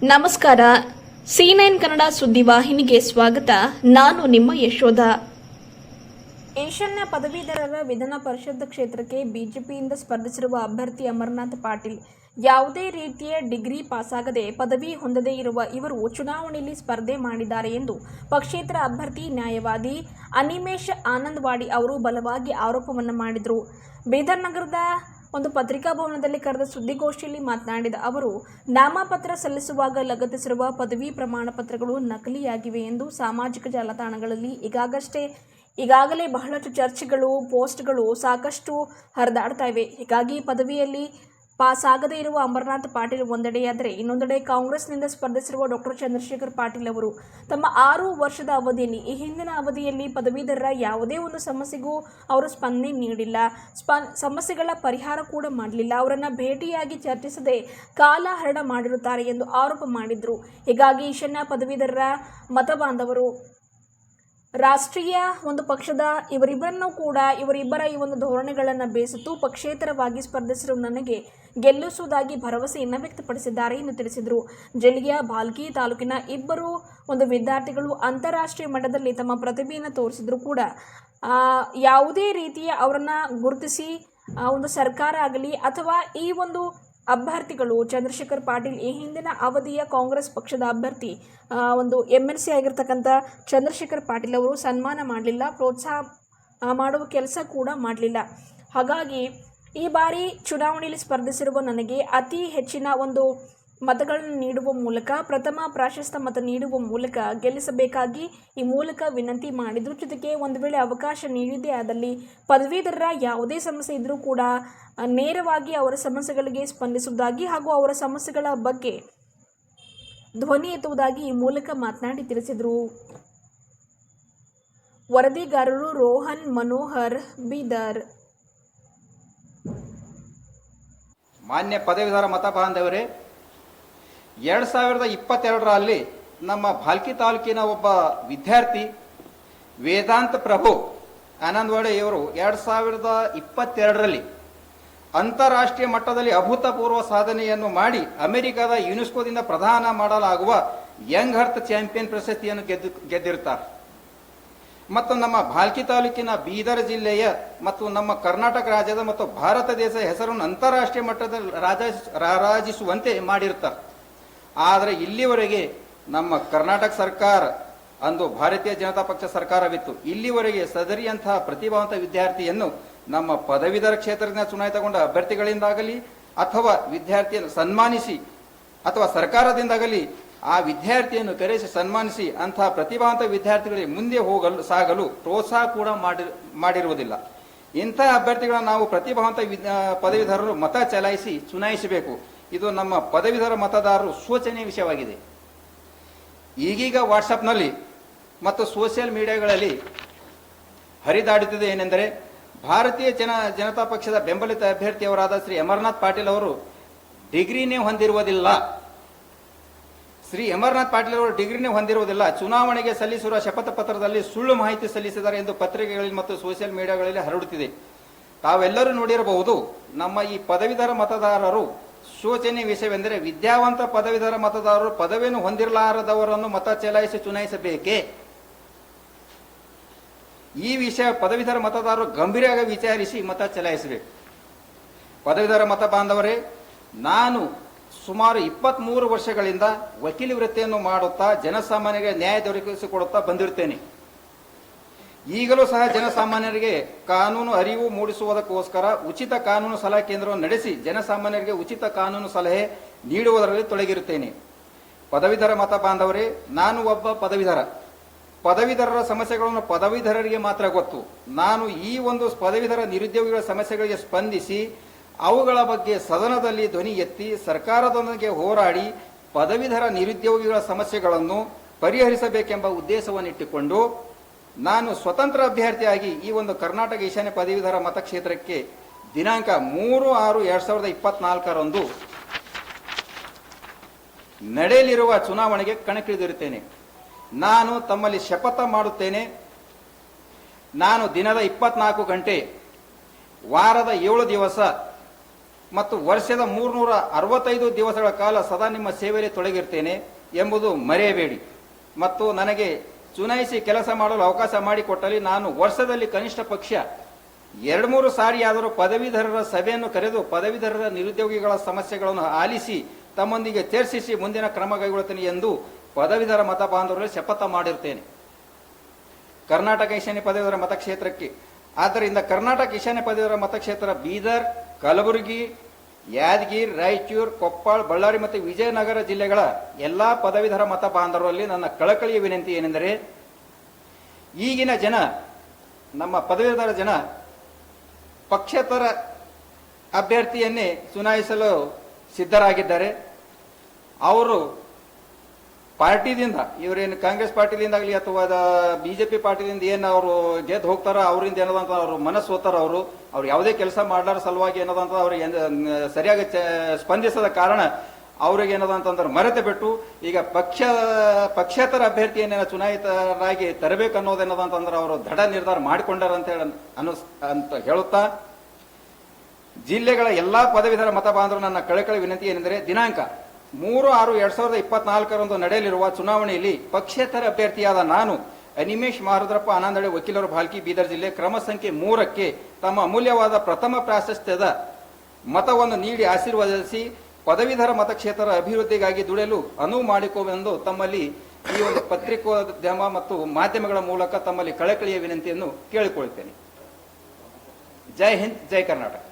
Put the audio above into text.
ನಮಸ್ಕಾರ. C9 ಕನ್ನಡ ಸುದ್ದಿವಾಹಿನಿಗೆ ಸ್ವಾಗತ. ನಾನು ನಿಮ್ಮ ಯಶೋಧ. ಈಶಾನ್ಯ ಪದವೀಧರರ ವಿಧಾನ ಪರಿಷತ್ ಕ್ಷೇತ್ರಕ್ಕೆ ಬಿಜೆಪಿಯಿಂದ ಸ್ಪರ್ಧಿಸಿರುವ ಅಭ್ಯರ್ಥಿ ಅಮರನಾಥ್ ಪಾಟೀಲ್ ಯಾವುದೇ ರೀತಿಯ ಡಿಗ್ರಿ ಪಾಸಾಗದೆ ಪದವಿ ಹೊಂದದೇ ಇರುವ ಇವರು ಚುನಾವಣೆಯಲ್ಲಿ ಸ್ಪರ್ಧೆ ಮಾಡಿದ್ದಾರೆ ಎಂದು ಪಕ್ಷೇತರ ಅಭ್ಯರ್ಥಿ ನ್ಯಾಯವಾದಿ ಅನಿಮೇಶ್ ಆನಂದವಾಡಿ ಅವರು ಬಲವಾಗಿ ಆರೋಪವನ್ನು ಮಾಡಿದರು. ಬೀದರ್ ನಗರದ ಒಂದು ಪತ್ರಿಕಾ ಭವನದಲ್ಲಿ ಕರೆದ ಸುದ್ದಿಗೋಷ್ಠಿಯಲ್ಲಿ ಮಾತನಾಡಿದ ಅವರು, ನಾಮಪತ್ರ ಸಲ್ಲಿಸುವಾಗ ಲಗತ್ತಿಸಿರುವ ಪದವಿ ಪ್ರಮಾಣ ಪತ್ರಗಳು ನಕಲಿಯಾಗಿವೆ ಎಂದು ಸಾಮಾಜಿಕ ಜಾಲತಾಣಗಳಲ್ಲಿ ಈಗಾಗಲೇ ಬಹಳಷ್ಟು ಚರ್ಚೆಗಳು, ಪೋಸ್ಟ್ಗಳು ಸಾಕಷ್ಟು ಹರಿದಾಡ್ತಾ ಇವೆ. ಹೀಗಾಗಿ ಪದವಿಯಲ್ಲಿ ಪಾಸ್ ಆಗದೇ ಇರುವ ಅಮರನಾಥ್ ಪಾಟೀಲ್ ಒಂದೆಡೆಯಾದರೆ, ಇನ್ನೊಂದೆಡೆ ಕಾಂಗ್ರೆಸ್ನಿಂದ ಸ್ಪರ್ಧಿಸಿರುವ ಡಾಕ್ಟರ್ ಚಂದ್ರಶೇಖರ್ ಪಾಟೀಲ್ ಅವರು ತಮ್ಮ 6 ವರ್ಷದ ಅವಧಿಯಲ್ಲಿ ಈ ಹಿಂದಿನ ಅವಧಿಯಲ್ಲಿ ಪದವೀಧರರ ಯಾವುದೇ ಒಂದು ಸಮಸ್ಯೆಗೂ ಅವರು ಸ್ಪಂದನೆ ನೀಡಿಲ್ಲ, ಸಮಸ್ಯೆಗಳ ಪರಿಹಾರ ಕೂಡ ಮಾಡಲಿಲ್ಲ, ಅವರನ್ನು ಭೇಟಿಯಾಗಿ ಚರ್ಚಿಸದೆ ಕಾಲಹರಣ ಮಾಡಿರುತ್ತಾರೆ ಎಂದು ಆರೋಪ ಮಾಡಿದರು. ಹೀಗಾಗಿ ಈಶಾನ್ಯ ಪದವೀಧರರ ಮತಬಾಂಧವರು ರಾಷ್ಟ್ರೀಯ ಒಂದು ಪಕ್ಷದ ಇವರಿಬ್ಬರ ಈ ಒಂದು ಧೋರಣೆಗಳನ್ನು ಬೇಸತ್ತು ಪಕ್ಷೇತರವಾಗಿ ಸ್ಪರ್ಧಿಸಿರುವ ನನಗೆ ಗೆಲ್ಲಿಸುವುದಾಗಿ ಭರವಸೆಯನ್ನು ವ್ಯಕ್ತಪಡಿಸಿದ್ದಾರೆ ಎಂದು ತಿಳಿಸಿದರು. ಜಿಲ್ಲೆಯ ಬಾಲ್ಕಿ ತಾಲೂಕಿನ ಇಬ್ಬರು ಒಂದು ವಿದ್ಯಾರ್ಥಿಗಳು ಅಂತಾರಾಷ್ಟ್ರೀಯ ಮಟ್ಟದಲ್ಲಿ ತಮ್ಮ ಪ್ರತಿಭೆಯನ್ನು ತೋರಿಸಿದ್ರು ಕೂಡ ಯಾವುದೇ ರೀತಿಯ ಅವರನ್ನು ಗುರುತಿಸಿ ಒಂದು ಸರ್ಕಾರ ಆಗಲಿ ಅಥವಾ ಈ ಒಂದು ಅಭ್ಯರ್ಥಿಗಳು ಚಂದ್ರಶೇಖರ್ ಪಾಟೀಲ್ ಈ ಹಿಂದಿನ ಅವಧಿಯ ಕಾಂಗ್ರೆಸ್ ಪಕ್ಷದ ಅಭ್ಯರ್ಥಿ ಒಂದು MLC ಆಗಿರ್ತಕ್ಕಂಥ ಚಂದ್ರಶೇಖರ್ ಪಾಟೀಲ್ ಅವರು ಸನ್ಮಾನ ಮಾಡಲಿಲ್ಲ, ಪ್ರೋತ್ಸಾಹ ಮಾಡುವ ಕೆಲಸ ಕೂಡ ಮಾಡಲಿಲ್ಲ. ಹಾಗಾಗಿ ಈ ಬಾರಿ ಚುನಾವಣೆಯಲ್ಲಿ ಸ್ಪರ್ಧಿಸಿರುವ ನನಗೆ ಅತಿ ಹೆಚ್ಚಿನ ಒಂದು ಮತಗಳನ್ನು ನೀಡುವ ಮೂಲಕ, ಪ್ರಥಮ ಪ್ರಾಶಸ್ತ್ಯ ಮತ ನೀಡುವ ಮೂಲಕ ಗೆಲ್ಲಿಸಬೇಕಾಗಿ ಈ ಮೂಲಕ ವಿನಂತಿ ಮಾಡಿದರು. ಜೊತೆಗೆ ಒಂದು ವೇಳೆ ಅವಕಾಶ ನೀಡಿದ್ದೇ ಆದಲ್ಲಿ ಪದವೀಧರರ ಯಾವುದೇ ಸಮಸ್ಯೆ ಇದ್ದರೂ ಕೂಡ ನೇರವಾಗಿ ಅವರ ಸಮಸ್ಯೆಗಳಿಗೆ ಸ್ಪಂದಿಸುವುದಾಗಿ ಹಾಗೂ ಅವರ ಸಮಸ್ಯೆಗಳ ಬಗ್ಗೆ ಧ್ವನಿ ಎತ್ತುವುದಾಗಿ ಈ ಮೂಲಕ ಮಾತನಾಡಿ ತಿಳಿಸಿದರು. ವರದಿಗಾರರು ರೋಹನ್ ಮನೋಹರ್, ಬೀದರ್. ಮಾನ್ಯ ಪದವೀಧರ ಮತ ಬಾಂಧವರೇ, 2022ರಲ್ಲಿ ನಮ್ಮ ಭಾಲ್ಕಿ ತಾಲೂಕಿನ ಒಬ್ಬ ವಿದ್ಯಾರ್ಥಿ ವೇದಾಂತ ಪ್ರಭು ಆನಂದವಾಡಿ ಇವರು 2022ರಲ್ಲಿ ಅಂತಾರಾಷ್ಟ್ರೀಯ ಮಟ್ಟದಲ್ಲಿ ಅಭೂತಪೂರ್ವ ಸಾಧನೆಯನ್ನು ಮಾಡಿ ಅಮೆರಿಕದ ಯುನೆಸ್ಕೋದಿಂದ ಪ್ರದಾನ ಮಾಡಲಾಗುವ ಯಂಗ್ ಅರ್ತ್ ಚಾಂಪಿಯನ್ ಪ್ರಶಸ್ತಿಯನ್ನು ಗೆದ್ದಿರುತ್ತಾರೆ. ಮತ್ತು ನಮ್ಮ ಭಾಲ್ಕಿ ತಾಲೂಕಿನ ಬೀದರ್ ಜಿಲ್ಲೆಯ ಮತ್ತು ನಮ್ಮ ಕರ್ನಾಟಕ ರಾಜ್ಯದ ಮತ್ತು ಭಾರತ ದೇಶದ ಹೆಸರನ್ನು ಅಂತಾರಾಷ್ಟ್ರೀಯ ಮಟ್ಟದಲ್ಲಿ ರಾರಾಜಿಸುವಂತೆ ಮಾಡಿರುತ್ತಾರೆ. ಆದರೆ ಇಲ್ಲಿವರೆಗೆ ನಮ್ಮ ಕರ್ನಾಟಕ ಸರ್ಕಾರ, ಅಂದು ಭಾರತೀಯ ಜನತಾ ಪಕ್ಷ ಸರ್ಕಾರವಿತ್ತು, ಇಲ್ಲಿವರೆಗೆ ಸದರಿಯಂತಹ ಪ್ರತಿಭಾವಂತ ವಿದ್ಯಾರ್ಥಿಯನ್ನು ನಮ್ಮ ಪದವೀಧರ ಕ್ಷೇತ್ರದಿಂದ ಚುನಾಯಿತಗೊಂಡ ಅಭ್ಯರ್ಥಿಗಳಿಂದಾಗಲಿ ಅಥವಾ ವಿದ್ಯಾರ್ಥಿಯನ್ನು ಸನ್ಮಾನಿಸಿ ಅಥವಾ ಸರ್ಕಾರದಿಂದಾಗಲಿ ಆ ವಿದ್ಯಾರ್ಥಿಯನ್ನು ಕರೆಸಿ ಸನ್ಮಾನಿಸಿ ಅಂತಹ ಪ್ರತಿಭಾವಂತ ವಿದ್ಯಾರ್ಥಿಗಳಿಗೆ ಮುಂದೆ ಸಾಗಲು ಪ್ರೋತ್ಸಾಹ ಕೂಡ ಮಾಡಿರುವುದಿಲ್ಲ. ಇಂತಹ ಅಭ್ಯರ್ಥಿಗಳನ್ನು ನಾವು ಪ್ರತಿಭಾವಂತ ಪದವೀಧರರು ಮತ ಚಲಾಯಿಸಿ ಚುನಾಯಿಸಬೇಕು. ಇದು ನಮ್ಮ ಪದವೀಧರ ಮತದಾರರು ಶೋಚನೀಯ ವಿಷಯವಾಗಿದೆ. ಈಗೀಗ ವಾಟ್ಸಪ್ನಲ್ಲಿ ಮತ್ತು ಸೋಷಿಯಲ್ ಮೀಡಿಯಾಗಳಲ್ಲಿ ಹರಿದಾಡುತ್ತಿದೆ ಏನೆಂದರೆ, ಭಾರತೀಯ ಜನತಾ ಪಕ್ಷದ ಬೆಂಬಲಿತ ಅಭ್ಯರ್ಥಿಯವರಾದ ಶ್ರೀ ಅಮರನಾಥ್ ಪಾಟೀಲ್ ಅವರು ಡಿಗ್ರಿನೇ ಹೊಂದಿರುವುದಿಲ್ಲ. ಚುನಾವಣೆಗೆ ಸಲ್ಲಿಸಿರುವ ಶಪಥ ಪತ್ರದಲ್ಲಿ ಸುಳ್ಳು ಮಾಹಿತಿ ಸಲ್ಲಿಸಿದ್ದಾರೆ ಎಂದು ಪತ್ರಿಕೆಗಳಲ್ಲಿ ಮತ್ತು ಸೋಷಿಯಲ್ ಮೀಡಿಯಾಗಳಲ್ಲಿ ಹರಡುತ್ತಿದೆ. ತಾವೆಲ್ಲರೂ ನೋಡಿರಬಹುದು. ನಮ್ಮ ಈ ಪದವೀಧರ ಮತದಾರರು ಶೋಚನೀಯ ವಿಷಯವೆಂದರೆ, ವಿದ್ಯಾವಂತ ಪದವೀಧರ ಮತದಾರರು ಪದವಿಯನ್ನು ಹೊಂದಿರಲಾರದವರನ್ನು ಮತ ಚಲಾಯಿಸಿ ಚುನಾಯಿಸಬೇಕೇ? ಈ ವಿಷಯ ಪದವೀಧರ ಮತದಾರರು ಗಂಭೀರವಾಗಿ ವಿಚಾರಿಸಿ ಮತ ಚಲಾಯಿಸಬೇಕು. ಪದವೀಧರ ಮತ ಬಾಂಧವರೇ, ನಾನು ಸುಮಾರು 23 ವರ್ಷಗಳಿಂದ ವಕೀಲಿ ವೃತ್ತಿಯನ್ನು ಮಾಡುತ್ತಾ ಜನಸಾಮಾನ್ಯರಿಗೆ ನ್ಯಾಯ ದೊರಕಿಸಿಕೊಡುತ್ತಾ ಬಂದಿರುತ್ತೇನೆ. ಈಗಲೂ ಸಹ ಜನಸಾಮಾನ್ಯರಿಗೆ ಕಾನೂನು ಅರಿವು ಮೂಡಿಸುವುದಕ್ಕೋಸ್ಕರ ಉಚಿತ ಕಾನೂನು ಸಲಹೆ ಕೇಂದ್ರವನ್ನು ನಡೆಸಿ ಜನಸಾಮಾನ್ಯರಿಗೆ ಉಚಿತ ಕಾನೂನು ಸಲಹೆ ನೀಡುವುದರಲ್ಲಿ ತೊಡಗಿರುತ್ತೇನೆ. ಪದವೀಧರ ಮತ ಬಾಂಧವರೇ, ನಾನು ಒಬ್ಬ ಪದವೀಧರರ ಸಮಸ್ಯೆಗಳನ್ನು ಪದವೀಧರರಿಗೆ ಮಾತ್ರ ಗೊತ್ತು. ನಾನು ಈ ಒಂದು ಪದವೀಧರ ನಿರುದ್ಯೋಗಿಗಳ ಸಮಸ್ಯೆಗಳಿಗೆ ಸ್ಪಂದಿಸಿ ಅವುಗಳ ಬಗ್ಗೆ ಸದನದಲ್ಲಿ ಧ್ವನಿ ಎತ್ತಿ ಸರ್ಕಾರದೊಂದಿಗೆ ಹೋರಾಡಿ ಪದವೀಧರ ನಿರುದ್ಯೋಗಿಗಳ ಸಮಸ್ಯೆಗಳನ್ನು ಪರಿಹರಿಸಬೇಕೆಂಬ ಉದ್ದೇಶವನ್ನಿಟ್ಟುಕೊಂಡು ನಾನು ಸ್ವತಂತ್ರ ಅಭ್ಯರ್ಥಿಯಾಗಿ ಈ ಒಂದು ಕರ್ನಾಟಕ ಈಶಾನ್ಯ ಪದವೀಧರ ಮತಕ್ಷೇತ್ರಕ್ಕೆ ದಿನಾಂಕ 3/6/2024ರಂದು ನಡೆಯಲಿರುವ ಚುನಾವಣೆಗೆ ಕಣಕ್ಕಿಳಿದಿರುತ್ತೇನೆ. ನಾನು ತಮ್ಮಲ್ಲಿ ಶಪಥ ಮಾಡುತ್ತೇನೆ, ನಾನು ದಿನದ 24 ಗಂಟೆ ವಾರದ 7 ದಿವಸ ಮತ್ತು ವರ್ಷದ 365 ದಿವಸಗಳ ಕಾಲ ಸದಾ ನಿಮ್ಮ ಸೇವೆಯಲ್ಲಿ ತೊಡಗಿರ್ತೇನೆ ಎಂಬುದು ಮರೆಯಬೇಡಿ. ಮತ್ತು ನನಗೆ ಚುನಾಯಿಸಿ ಕೆಲಸ ಮಾಡಲು ಅವಕಾಶ ಮಾಡಿಕೊಟ್ಟಲ್ಲಿ ನಾನು ವರ್ಷದಲ್ಲಿ ಕನಿಷ್ಠ ಪಕ್ಷ 2-3 ಸಾರಿಯಾದರೂ ಪದವೀಧರರ ಸಭೆಯನ್ನು ಕರೆದು ಪದವೀಧರರ ನಿರುದ್ಯೋಗಿಗಳ ಸಮಸ್ಯೆಗಳನ್ನು ಆಲಿಸಿ ತಮ್ಮೊಂದಿಗೆ ಚರ್ಚಿಸಿ ಮುಂದಿನ ಕ್ರಮ ಕೈಗೊಳ್ಳುತ್ತೇನೆ ಎಂದು ಪದವೀಧರ ಮತ ಬಾಂಧವರಲ್ಲಿ ಶಪಥ ಮಾಡಿರ್ತೇನೆ. ಕರ್ನಾಟಕ ಈಶಾನ್ಯ ಪದವೀಧರ ಮತಕ್ಷೇತ್ರಕ್ಕೆ ಆದ್ದರಿಂದ ಕರ್ನಾಟಕ ಈಶಾನ್ಯ ಪದವೀಧರ ಮತಕ್ಷೇತ್ರ ಬೀದರ್, ಕಲಬುರಗಿ, ಯಾದಗಿರಿ, ರಾಯಚೂರು, ಕೊಪ್ಪಳ, ಬಳ್ಳಾರಿ ಮತ್ತು ವಿಜಯನಗರ ಜಿಲ್ಲೆಗಳ ಎಲ್ಲಾ ಪದವೀಧರ ಮತ ಬಾಂಧವರಲ್ಲಿ ನನ್ನ ಕಳಕಳಿಯ ವಿನಂತಿ ಏನೆಂದರೆ, ಈಗಿನ ಜನ, ನಮ್ಮ ಪದವೀಧರ ಜನ ಪಕ್ಷೇತರ ಅಭ್ಯರ್ಥಿಯನ್ನೇ ಚುನಾಯಿಸಲು ಸಿದ್ಧರಾಗಿದ್ದಾರೆ. ಅವರು ಪಾರ್ಟಿದಿಂದ, ಇವರೇನು ಕಾಂಗ್ರೆಸ್ ಪಾರ್ಟಿದಿಂದ ಆಗಲಿ ಅಥವಾ ಬಿಜೆಪಿ ಪಾರ್ಟಿದಿಂದ ಏನು ಅವರು ಗೆದ್ದು ಹೋಗ್ತಾರೋ ಅವರಿಂದ ಏನದಂತ ಅವರು ಮನಸ್ಸು ಹೋಗ್ತಾರ, ಅವ್ರು ಯಾವುದೇ ಕೆಲಸ ಮಾಡಲಾರ ಸಲುವಾಗಿ ಏನದಂತ ಅವ್ರಿಗೆ ಸರಿಯಾಗಿ ಸ್ಪಂದಿಸದ ಕಾರಣ ಅವ್ರಿಗೆ ಏನದಂತಂದ್ರೆ ಮರೆತು ಬಿಟ್ಟು ಈಗ ಪಕ್ಷೇತರ ಅಭ್ಯರ್ಥಿಯನ್ನೇನ ಚುನಾಯಿತರಾಗಿ ತರಬೇಕು ಅನ್ನೋದೇನದಂತಂದ್ರೆ ಅವರು ದೃಢ ನಿರ್ಧಾರ ಮಾಡಿಕೊಂಡಾರ ಅಂತ ಹೇಳಿ ಅಂತ ಹೇಳುತ್ತಾ, ಜಿಲ್ಲೆಗಳ ಎಲ್ಲಾ ಪದವೀಧರ ಮತ ಬಾಂಧವರು ನನ್ನ ಕಳಕಳಿ ವಿನಂತಿ ಏನೆಂದರೆ, ದಿನಾಂಕ 3/6/2024 ನಡೆಯಲಿರುವ ಚುನಾವಣೆಯಲ್ಲಿ ಪಕ್ಷೇತರ ಅಭ್ಯರ್ಥಿಯಾದ ನಾನು ಅನಿಮೇಶ್ ಮಾರುದ್ರಪ್ಪ ಆನಂದಳೆ, ವಕೀಲರು, ಭಾಲ್ಕಿ, ಬೀದರ್ ಜಿಲ್ಲೆ, ಕ್ರಮ ಸಂಖ್ಯೆ 3ಕ್ಕೆ ತಮ್ಮ ಅಮೂಲ್ಯವಾದ ಪ್ರಥಮ ಪ್ರಾಶಸ್ತ್ಯದ ಮತವನ್ನು ನೀಡಿ ಆಶೀರ್ವದಿಸಿ ಪದವೀಧರ ಮತಕ್ಷೇತ್ರ ಅಭಿವೃದ್ಧಿಗಾಗಿ ದುಡಿಯಲು ಅನುವು ಮಾಡಿಕೊವೆಂದು ತಮ್ಮಲ್ಲಿ ಈ ಒಂದು ಪತ್ರಿಕೋದ್ಯಮ ಮತ್ತು ಮಾಧ್ಯಮಗಳ ಮೂಲಕ ತಮ್ಮಲ್ಲಿ ಕಳಕಳಿಯ ವಿನಂತಿಯನ್ನು ಕೇಳಿಕೊಳ್ಳುತ್ತೇನೆ. ಜೈ ಹಿಂದ್, ಜೈ ಕರ್ನಾಟಕ.